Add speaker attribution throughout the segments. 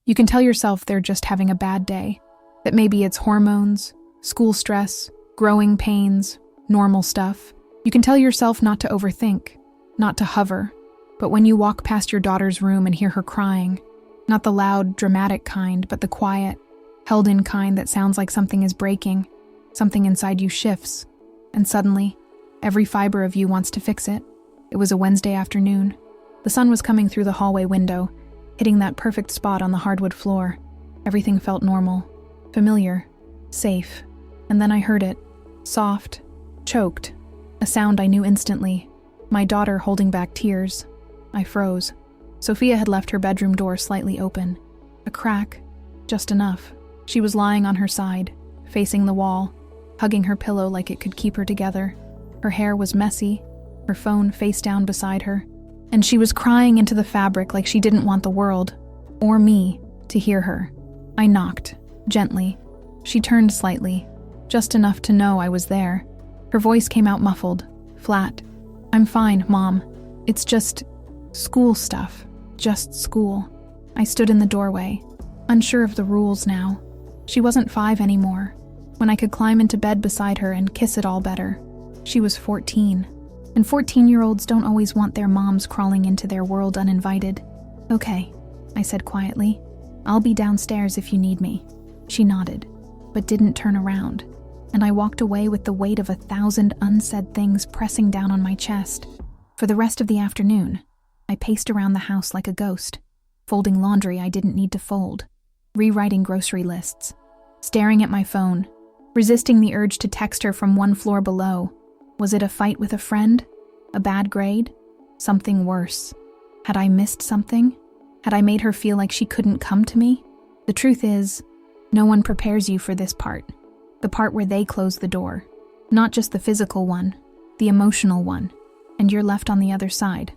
Speaker 1: You can tell yourself they're just having a bad day, that maybe it's hormones, school stress, growing pains, normal stuff. You can tell yourself not to overthink, not to hover. But when you walk past your daughter's room and hear her crying, not the loud, dramatic kind, but the quiet, held-in kind that sounds like something is breaking, something inside you shifts, and suddenly, every fiber of you wants to fix it. It was a Wednesday afternoon. The sun was coming through the hallway window, hitting that perfect spot on the hardwood floor. Everything felt normal, familiar, safe. And then I heard it, soft, choked, a sound I knew instantly, my daughter holding back tears. I froze. Sophia had left her bedroom door slightly open. A crack, just enough. She was lying on her side, facing the wall, hugging her pillow like it could keep her together. Her hair was messy, her phone face down beside her, and she was crying into the fabric like she didn't want the world, or me, to hear her. I knocked, gently. She turned slightly, just enough to know I was there. Her voice came out muffled, flat. "I'm fine, Mom. It's just school stuff. Just school." I stood in the doorway, unsure of the rules now. She wasn't 5 anymore, when I could climb into bed beside her and kiss it all better. She was 14, and 14-year-olds don't always want their moms crawling into their world uninvited. "Okay," I said quietly. "I'll be downstairs if you need me." She nodded, but didn't turn around, and I walked away with the weight of 1,000 unsaid things pressing down on my chest. For the rest of the afternoon, I paced around the house like a ghost, folding laundry I didn't need to fold, rewriting grocery lists, staring at my phone, resisting the urge to text her from one floor below. Was it a fight with a friend? A bad grade? Something worse? Had I missed something? Had I made her feel like she couldn't come to me? The truth is, no one prepares you for this part. The part where they close the door. Not just the physical one, the emotional one. And you're left on the other side,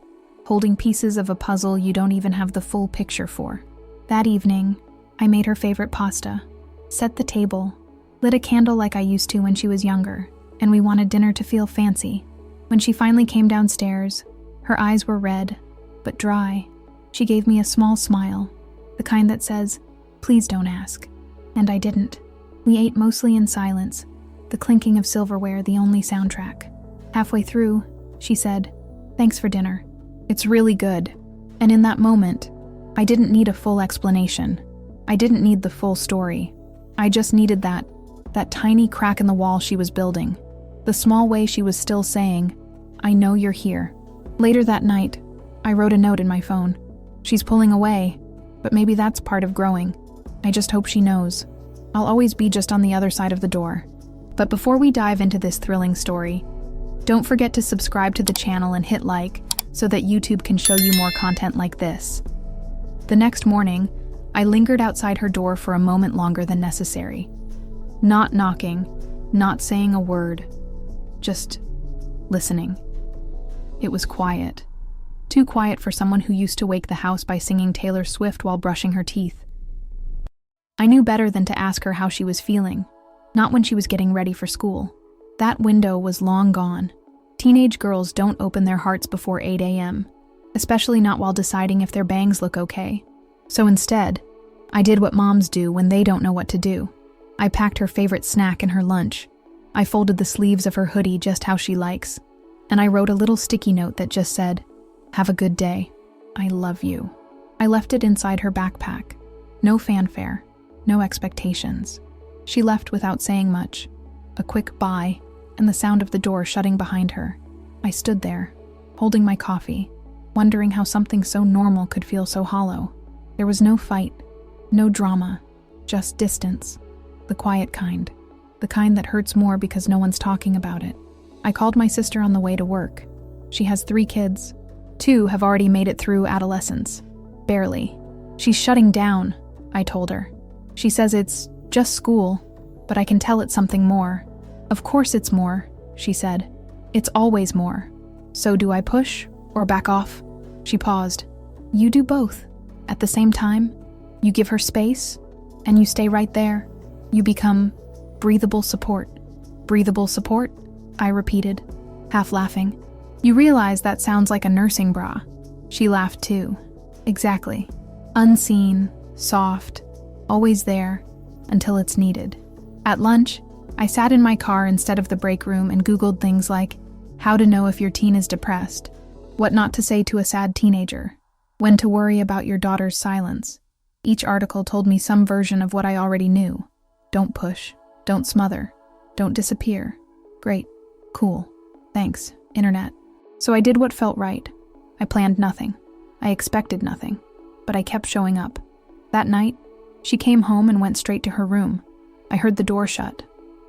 Speaker 1: holding pieces of a puzzle you don't even have the full picture for. That evening, I made her favorite pasta, set the table, lit a candle like I used to when she was younger, and we wanted dinner to feel fancy. When she finally came downstairs, her eyes were red, but dry. She gave me a small smile, the kind that says, "Please don't ask." And I didn't. We ate mostly in silence, the clinking of silverware the only soundtrack. Halfway through, she said, "Thanks for dinner. It's really good." And in that moment, I didn't need a full explanation. I didn't need the full story. I just needed that tiny crack in the wall she was building. The small way she was still saying, "I know you're here." Later that night, I wrote a note in my phone. "She's pulling away, but maybe that's part of growing. I just hope she knows. I'll always be just on the other side of the door." But before we dive into this thrilling story, don't forget to subscribe to the channel and hit like so that YouTube can show you more content like this. The next morning, I lingered outside her door for a moment longer than necessary. Not knocking, not saying a word, just listening. It was quiet. Too quiet for someone who used to wake the house by singing Taylor Swift while brushing her teeth. I knew better than to ask her how she was feeling, not when she was getting ready for school. That window was long gone. Teenage girls don't open their hearts before 8 a.m., especially not while deciding if their bangs look okay. So instead, I did what moms do when they don't know what to do. I packed her favorite snack in her lunch. I folded the sleeves of her hoodie just how she likes, and I wrote a little sticky note that just said, "Have a good day. I love you." I left it inside her backpack. No fanfare, no expectations. She left without saying much. A quick bye, and the sound of the door shutting behind her. I stood there, holding my coffee, wondering how something so normal could feel so hollow. There was no fight, no drama, just distance. The quiet kind. The kind that hurts more because no one's talking about it. I called my sister on the way to work. She has 3 kids. 2 have already made it through adolescence. Barely. "She's shutting down," I told her. She says it's just school, but I can tell it's something more. "Of course it's more," she said. "It's always more. So do I push or back off?" She paused. "You do both. At the same time, you give her space, and you stay right there. You become breathable support." "Breathable support?" I repeated, half laughing. "You realize that sounds like a nursing bra." She laughed too. "Exactly. Unseen, soft, always there, until it's needed. At lunch, I sat in my car instead of the break room and Googled things like how to know if your teen is depressed, what not to say to a sad teenager, when to worry about your daughter's silence. Each article told me some version of what I already knew. Don't push, don't smother, don't disappear. Great, cool, thanks, internet. So I did what felt right. I planned nothing. I expected nothing, but I kept showing up. That night, she came home and went straight to her room. I heard the door shut,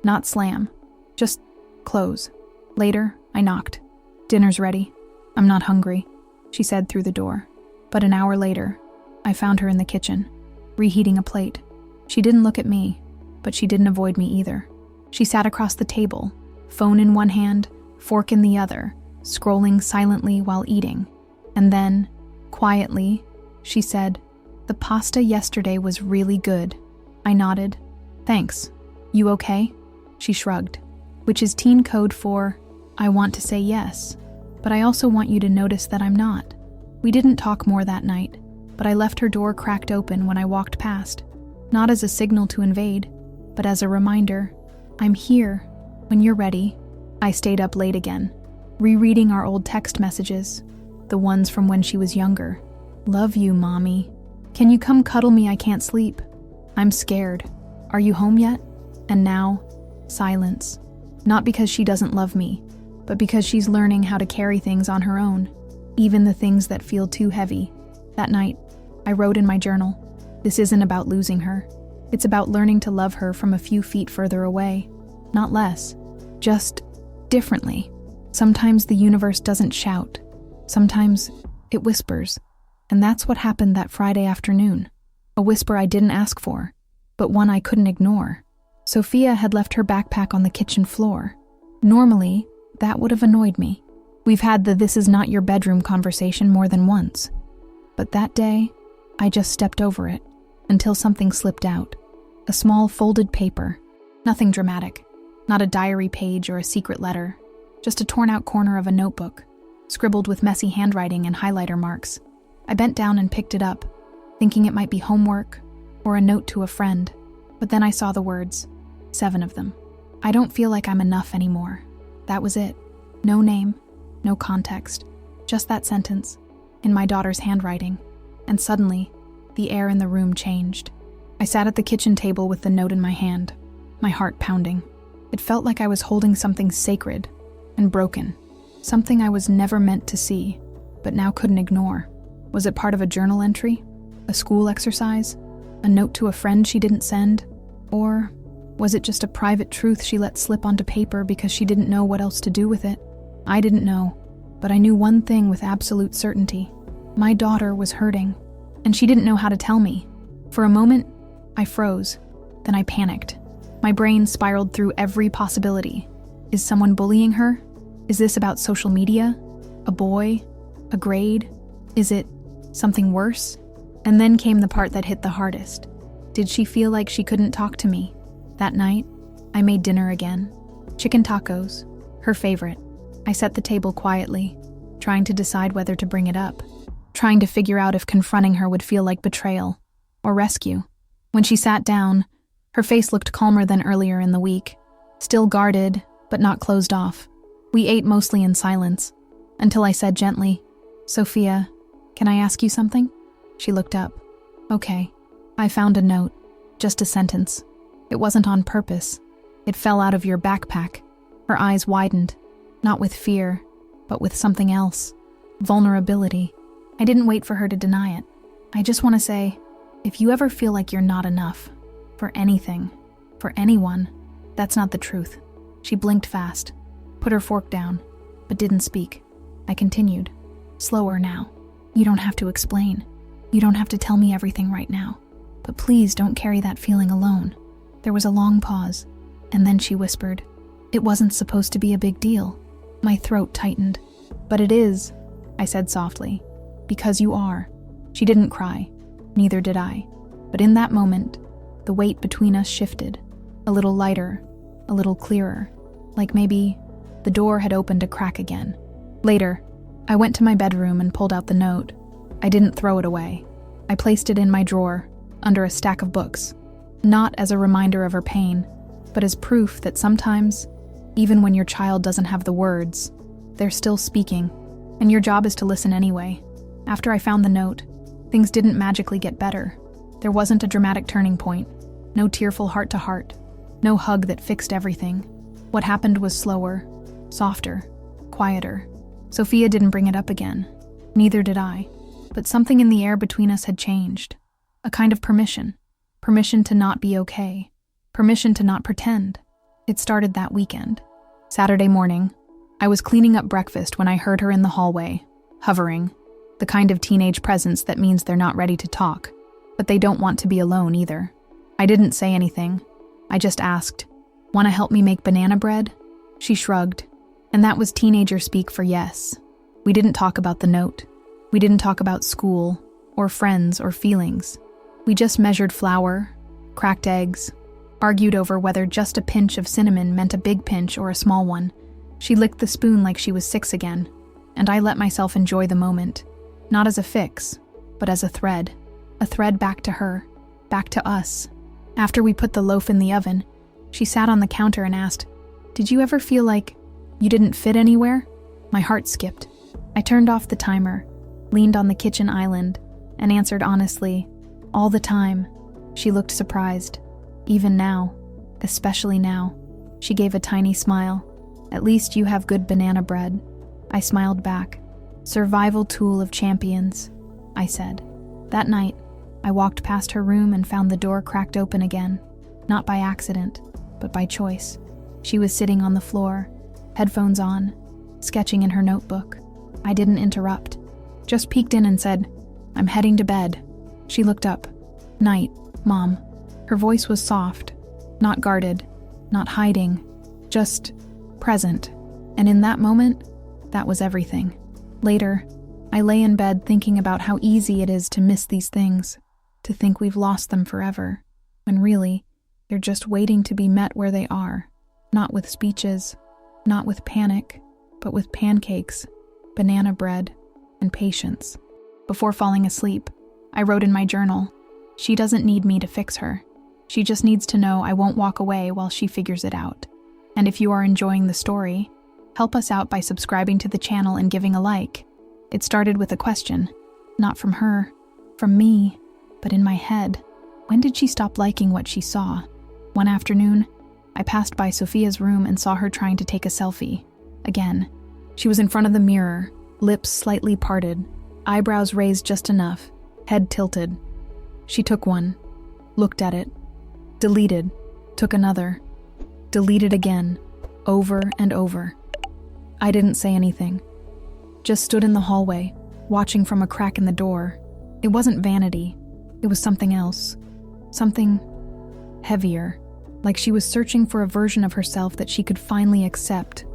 Speaker 1: not slam, just close. Later, I knocked. Dinner's ready. I'm not hungry, she said through the door. But an hour later, I found her in the kitchen, reheating a plate. She didn't look at me, but she didn't avoid me either. She sat across the table, phone in one hand, fork in the other, scrolling silently while eating. And then, quietly, she said, "The pasta yesterday was really good." I nodded. "Thanks. You okay?" She shrugged, which is teen code for, I want to say yes, but I also want you to notice that I'm not. We didn't talk more that night, but I left her door cracked open when I walked past, not as a signal to invade, but as a reminder, I'm here when you're ready. I stayed up late again, rereading our old text messages, the ones from when she was younger. "Love you, Mommy. Can you come cuddle me? I can't sleep. I'm scared. Are you home yet?" And now, silence. Not because she doesn't love me, but because she's learning how to carry things on her own, even the things that feel too heavy. That night, I wrote in my journal, this isn't about losing her. It's about learning to love her from a few feet further away. Not less, just differently. Sometimes the universe doesn't shout. Sometimes it whispers. And that's what happened that Friday afternoon. A whisper I didn't ask for, but one I couldn't ignore. Sophia had left her backpack on the kitchen floor. Normally, that would have annoyed me. We've had the "this is not your bedroom" conversation more than once. But that day, I just stepped over it until something slipped out. A small folded paper. Nothing dramatic. Not a diary page or a secret letter. Just a torn-out corner of a notebook, scribbled with messy handwriting and highlighter marks. I bent down and picked it up, thinking it might be homework or a note to a friend. But then I saw the words, 7 of them. I don't feel like I'm enough anymore. That was it. No name, no context, just that sentence, in my daughter's handwriting. And suddenly, the air in the room changed. I sat at the kitchen table with the note in my hand, my heart pounding. It felt like I was holding something sacred and broken, something I was never meant to see, but now couldn't ignore. Was it part of a journal entry? A school exercise? A note to a friend she didn't send? Or was it just a private truth she let slip onto paper because she didn't know what else to do with it? I didn't know, but I knew one thing with absolute certainty. My daughter was hurting, and she didn't know how to tell me. For a moment, I froze. Then I panicked. My brain spiraled through every possibility. Is someone bullying her? Is this about social media? A boy? A grade? Is it something worse? And then came the part that hit the hardest. Did she feel like she couldn't talk to me? That night, I made dinner again. Chicken tacos, her favorite. I set the table quietly, trying to decide whether to bring it up, trying to figure out if confronting her would feel like betrayal or rescue. When she sat down, her face looked calmer than earlier in the week, still guarded, but not closed off. We ate mostly in silence, until I said gently, "Sophia, can I ask you something?" She looked up. "Okay." I found a note, just a sentence. It wasn't on purpose. It fell out of your backpack. Her eyes widened, not with fear, but with something else. Vulnerability. I didn't wait for her to deny it. I just want to say, if you ever feel like you're not enough, for anything, for anyone, that's not the truth. She blinked fast, put her fork down, but didn't speak. I continued, slower now. You don't have to explain. You don't have to tell me everything right now. But please don't carry that feeling alone. There was a long pause, and then she whispered, "It wasn't supposed to be a big deal." My throat tightened. "But it is," I said softly, "because you are." She didn't cry, neither did I. But in that moment, the weight between us shifted, a little lighter, a little clearer, like maybe the door had opened a crack again. Later, I went to my bedroom and pulled out the note. I didn't throw it away. I placed it in my drawer, under a stack of books, not as a reminder of her pain, but as proof that sometimes, even when your child doesn't have the words, they're still speaking, and your job is to listen anyway. After I found the note, things didn't magically get better. There wasn't a dramatic turning point, no tearful heart-to-heart, no hug that fixed everything. What happened was slower, softer, quieter. Sophia didn't bring it up again. Neither did I. But something in the air between us had changed. A kind of permission. Permission to not be okay. Permission to not pretend. It started that weekend. Saturday morning, I was cleaning up breakfast when I heard her in the hallway, hovering. The kind of teenage presence that means they're not ready to talk, but they don't want to be alone either. I didn't say anything. I just asked, "Want to help me make banana bread?" She shrugged, and that was teenager speak for yes. We didn't talk about the note. We didn't talk about school, or friends, or feelings. We just measured flour, cracked eggs, argued over whether just a pinch of cinnamon meant a big pinch or a small one. She licked the spoon like she was 6 again, and I let myself enjoy the moment, not as a fix, but as a thread back to her, back to us. After we put the loaf in the oven, she sat on the counter and asked, "Did you ever feel like you didn't fit anywhere?" My heart skipped. I turned off the timer, leaned on the kitchen island, and answered honestly, "All the time." She looked surprised. Even now, especially now. She gave a tiny smile. "At least you have good banana bread." I smiled back. "Survival tool of champions," I said. That night, I walked past her room and found the door cracked open again. Not by accident, but by choice. She was sitting on the floor, headphones on, sketching in her notebook. I didn't interrupt, just peeked in and said, "I'm heading to bed." She looked up. "Night, Mom." Her voice was soft, not guarded, not hiding, just present. And in that moment, that was everything. Later, I lay in bed thinking about how easy it is to miss these things, to think we've lost them forever, when really, they're just waiting to be met where they are, not with speeches, not with panic, but with pancakes, banana bread, and patience. Before falling asleep, I wrote in my journal, "She doesn't need me to fix her. She just needs to know I won't walk away while she figures it out." And if you are enjoying the story, help us out by subscribing to the channel and giving a like. It started with a question, not from her, from me, but in my head. When did she stop liking what she saw? One afternoon, I passed by Sophia's room and saw her trying to take a selfie. Again, she was in front of the mirror, lips slightly parted, eyebrows raised just enough, head tilted. She took one, looked at it, deleted, took another, deleted again, over and over. I didn't say anything, just stood in the hallway, watching from a crack in the door. It wasn't vanity, it was something else, something heavier, like she was searching for a version of herself that she could finally accept,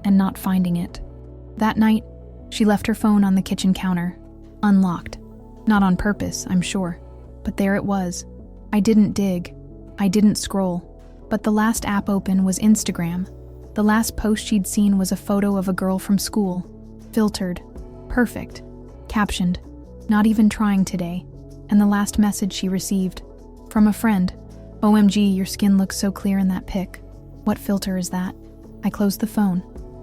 Speaker 1: and not finding it. That night, she left her phone on the kitchen counter, unlocked. Not on purpose, I'm sure, but there it was. I didn't dig, I didn't scroll, but the last app open was Instagram. The last post she'd seen was a photo of a girl from school, filtered, perfect, captioned, "Not even trying today," and the last message she received, from a friend, "OMG, your skin looks so clear in that pic. What filter is that?" I closed the phone,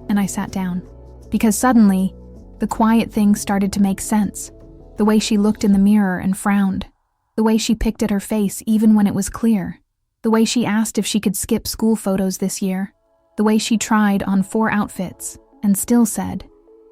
Speaker 1: and I sat down, because suddenly, the quiet things started to make sense. The way she looked in the mirror and frowned, the way she picked at her face even when it was clear, the way she asked if she could skip school photos this year, the way she tried on 4 outfits and still said,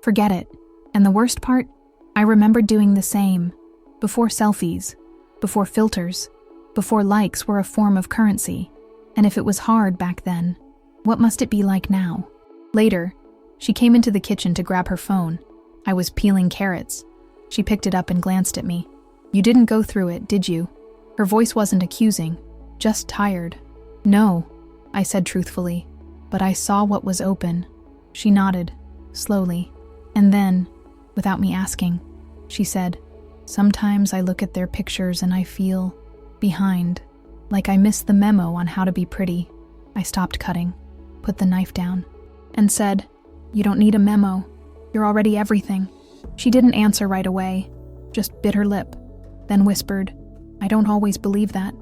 Speaker 1: "Forget it." And the worst part, I remembered doing the same, before selfies, before filters, before likes were a form of currency. And if it was hard back then, what must it be like now? Later, she came into the kitchen to grab her phone. I was peeling carrots. She picked it up and glanced at me. "You didn't go through it, did you?" Her voice wasn't accusing, just tired. "No," I said truthfully, "but I saw what was open." She nodded, slowly, and then, without me asking, she said, "Sometimes I look at their pictures and I feel behind, like I missed the memo on how to be pretty." I stopped cutting, put the knife down, and said, "You don't need a memo. You're already everything." She didn't answer right away, just bit her lip, then whispered, I don't always believe that.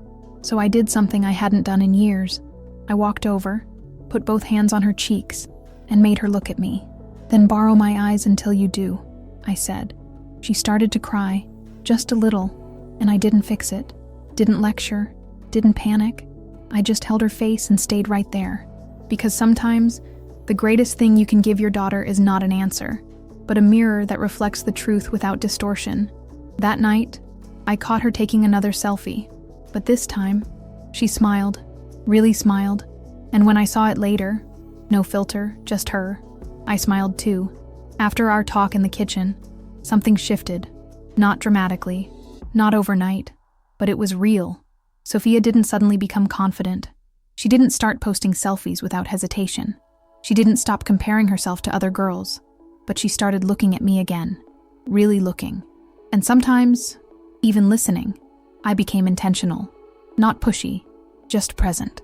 Speaker 1: So I did something I hadn't done in years. I walked over, put both hands on her cheeks, and made her look at me. Then borrow my eyes until you do, I said. She started to cry, just a little, and I didn't fix it. Didn't lecture, didn't panic. I just held her face and stayed right there. Because sometimes, the greatest thing you can give your daughter is not an answer, but a mirror that reflects the truth without distortion. That night, I caught her taking another selfie, but this time, she smiled, really smiled, and when I saw it later, no filter, just her, I smiled too. After our talk in the kitchen, something shifted, not dramatically, not overnight, but it was real. Sophia didn't suddenly become confident. She didn't start posting selfies without hesitation. She didn't stop comparing herself to other girls, but she started looking at me again, really looking. And sometimes, even listening. I became intentional, not pushy, just present.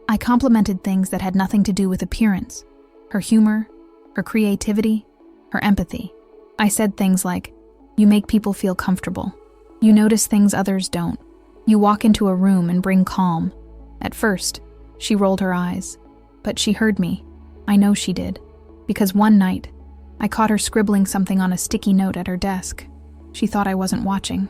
Speaker 1: I complimented things that had nothing to do with appearance, her humor, her creativity, her empathy. I said things like, "You make people feel comfortable. You notice things others don't. You walk into a room and bring calm." At first, she rolled her eyes, but she heard me. I know she did, because one night, I caught her scribbling something on a sticky note at her desk. She thought I wasn't watching.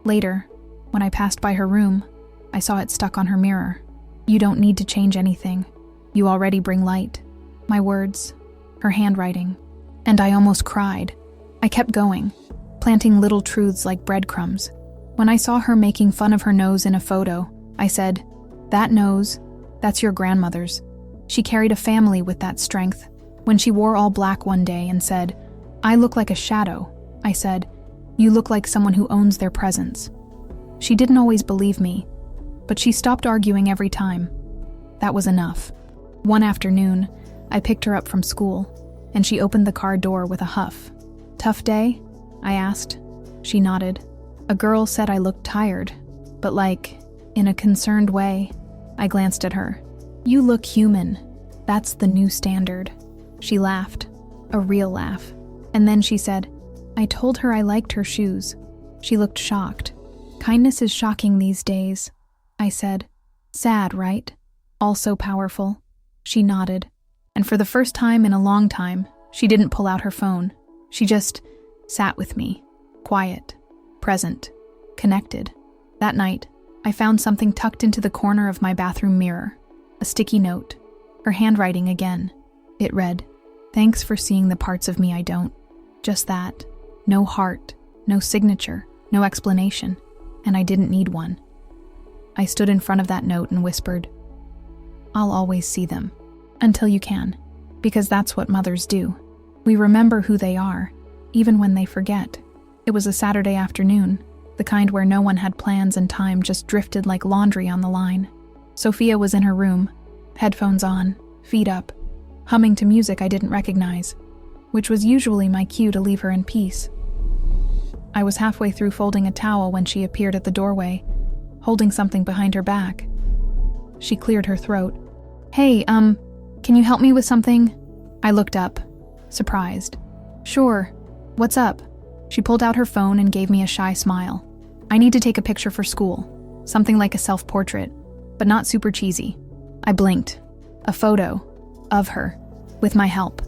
Speaker 1: Later, when I passed by her room, I saw it stuck on her mirror. "You don't need to change anything. You already bring light." My words, her handwriting, and I almost cried. I kept going, planting little truths like breadcrumbs. When I saw her making fun of her nose in a photo, I said, "That nose, that's your grandmother's. She carried a family with that strength." When she wore all black one day and said, "I look like a shadow," I said, "You look like someone who owns their presence." She didn't always believe me, but she stopped arguing every time. That was enough. One afternoon, I picked her up from school, and she opened the car door with a huff. "Tough day?" I asked. She nodded. A girl said I looked tired, but in a concerned way. I glanced at her. "You look human. That's the new standard." She laughed, a real laugh. And then she said, "I told her I liked her shoes." She looked shocked. "Kindness is shocking these days," I said. "Sad, right? Also powerful." She nodded. And for the first time in a long time, she didn't pull out her phone. She just sat with me, quiet, present, connected. That night, I found something tucked into the corner of my bathroom mirror, a sticky note, her handwriting again. It read, "Thanks for seeing the parts of me I don't." Just that. No heart, no signature, no explanation, and I didn't need one. I stood in front of that note and whispered, "I'll always see them, until you can, because that's what mothers do. We remember who they are, even when they forget." It was a Saturday afternoon, the kind where no one had plans and time just drifted like laundry on the line. Sophia was in her room, headphones on, feet up, humming to music I didn't recognize, which was usually my cue to leave her in peace. I was halfway through folding a towel when she appeared at the doorway, holding something behind her back. She cleared her throat. "Hey, can you help me with something?" I looked up, surprised. "Sure. What's up?" She pulled out her phone and gave me a shy smile. "I need to take a picture for school, something like a self-portrait, but not super cheesy." I blinked. A photo of her, with my help.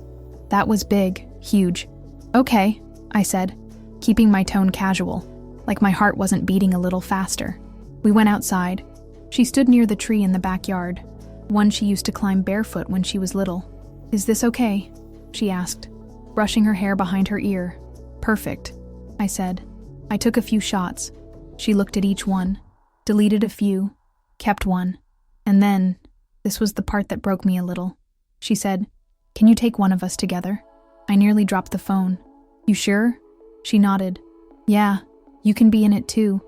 Speaker 1: That was big, huge. "Okay," I said, keeping my tone casual, like my heart wasn't beating a little faster. We went outside. She stood near the tree in the backyard, one she used to climb barefoot when she was little. "Is this okay?" she asked, brushing her hair behind her ear. "Perfect," I said. I took a few shots. She looked at each one, deleted a few, kept one, and then, this was the part that broke me a little. She said, "Can you take one of us together?" I nearly dropped the phone. "You sure?" She nodded. "Yeah, you can be in it too.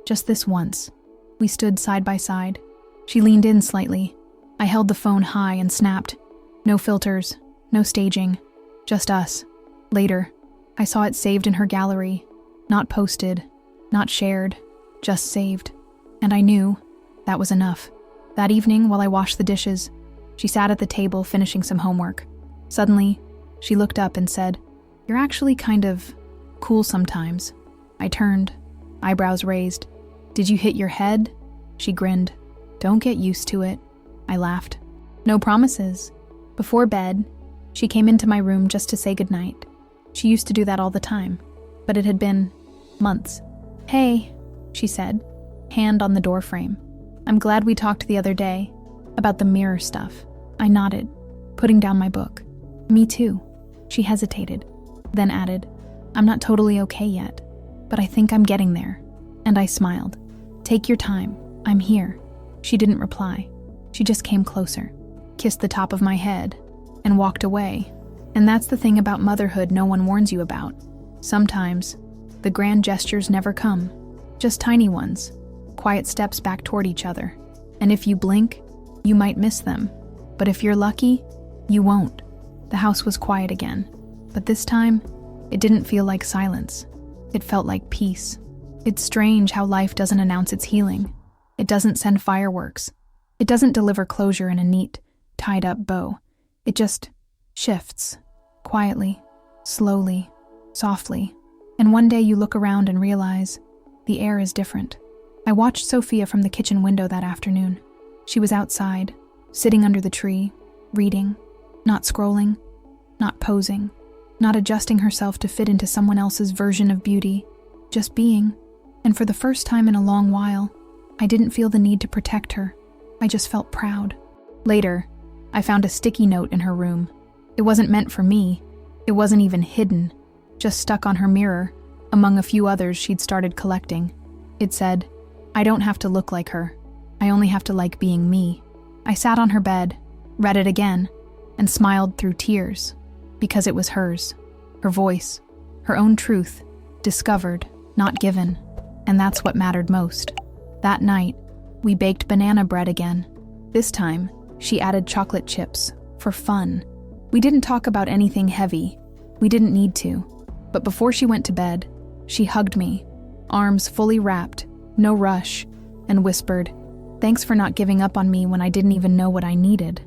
Speaker 1: Just this once." We stood side by side. She leaned in slightly. I held the phone high and snapped. No filters, no staging, just us. Later, I saw it saved in her gallery. Not posted, not shared, just saved. And I knew that was enough. That evening, while I washed the dishes, she sat at the table finishing some homework. Suddenly, she looked up and said, "You're actually kind of cool sometimes." I turned, eyebrows raised. Did you hit your head? She grinned. Don't get used to it. I laughed. No promises. Before bed, she came into my room just to say goodnight. She used to do that all the time, but it had been months. Hey, she said, hand on the doorframe. I'm glad we talked the other day about the mirror stuff. I nodded, putting down my book. Me too. She hesitated, then added, I'm not totally okay yet, but I think I'm getting there. And I smiled. Take your time. I'm here. She didn't reply. She just came closer, kissed the top of my head, and walked away. And that's the thing about motherhood no one warns you about. Sometimes, the grand gestures never come, just tiny ones, quiet steps back toward each other. And if you blink, you might miss them. But if you're lucky, you won't. The house was quiet again, but this time, it didn't feel like silence. It felt like peace. It's strange how life doesn't announce its healing. It doesn't send fireworks. It doesn't deliver closure in a neat, tied-up bow. It just shifts, quietly, slowly, softly. And one day you look around and realize the air is different. I watched Sophia from the kitchen window that afternoon. She was outside, sitting under the tree, reading, not scrolling, not posing, not adjusting herself to fit into someone else's version of beauty, just being. And for the first time in a long while, I didn't feel the need to protect her. I just felt proud. Later, I found a sticky note in her room. It wasn't meant for me. It wasn't even hidden, just stuck on her mirror, among a few others she'd started collecting. It said, I don't have to look like her. I only have to like being me. I sat on her bed, read it again, and smiled through tears, because it was hers, her voice, her own truth, discovered, not given. And that's what mattered most. That night, we baked banana bread again. This time, she added chocolate chips, for fun. We didn't talk about anything heavy. We didn't need to. But before she went to bed, she hugged me, arms fully wrapped, no rush, and whispered, thanks for not giving up on me when I didn't even know what I needed.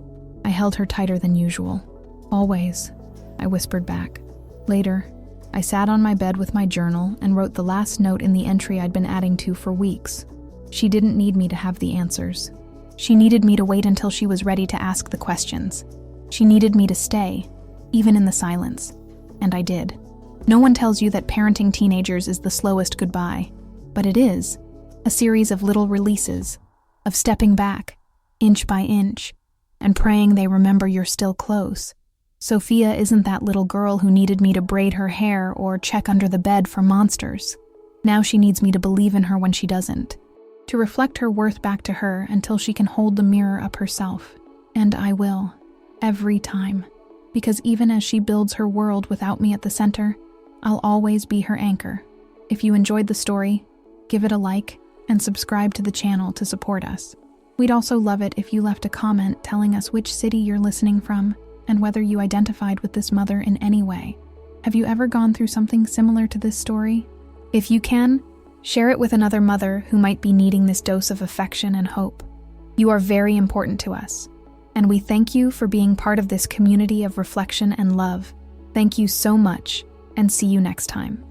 Speaker 1: I held her tighter than usual. Always, I whispered back. Later, I sat on my bed with my journal and wrote the last note in the entry I'd been adding to for weeks. She didn't need me to have the answers. She needed me to wait until she was ready to ask the questions. She needed me to stay, even in the silence. And I did. No one tells you that parenting teenagers is the slowest goodbye, but it is. A series of little releases, of stepping back, inch by inch, and praying they remember you're still close. Sophia isn't that little girl who needed me to braid her hair or check under the bed for monsters. Now she needs me to believe in her when she doesn't, to reflect her worth back to her until she can hold the mirror up herself. And I will, every time, because even as she builds her world without me at the center, I'll always be her anchor. If you enjoyed the story, give it a like and subscribe to the channel to support us. We'd also love it if you left a comment telling us which city you're listening from and whether you identified with this mother in any way. Have you ever gone through something similar to this story? If you can, share it with another mother who might be needing this dose of affection and hope. You are very important to us, and we thank you for being part of this community of reflection and love. Thank you so much, and see you next time.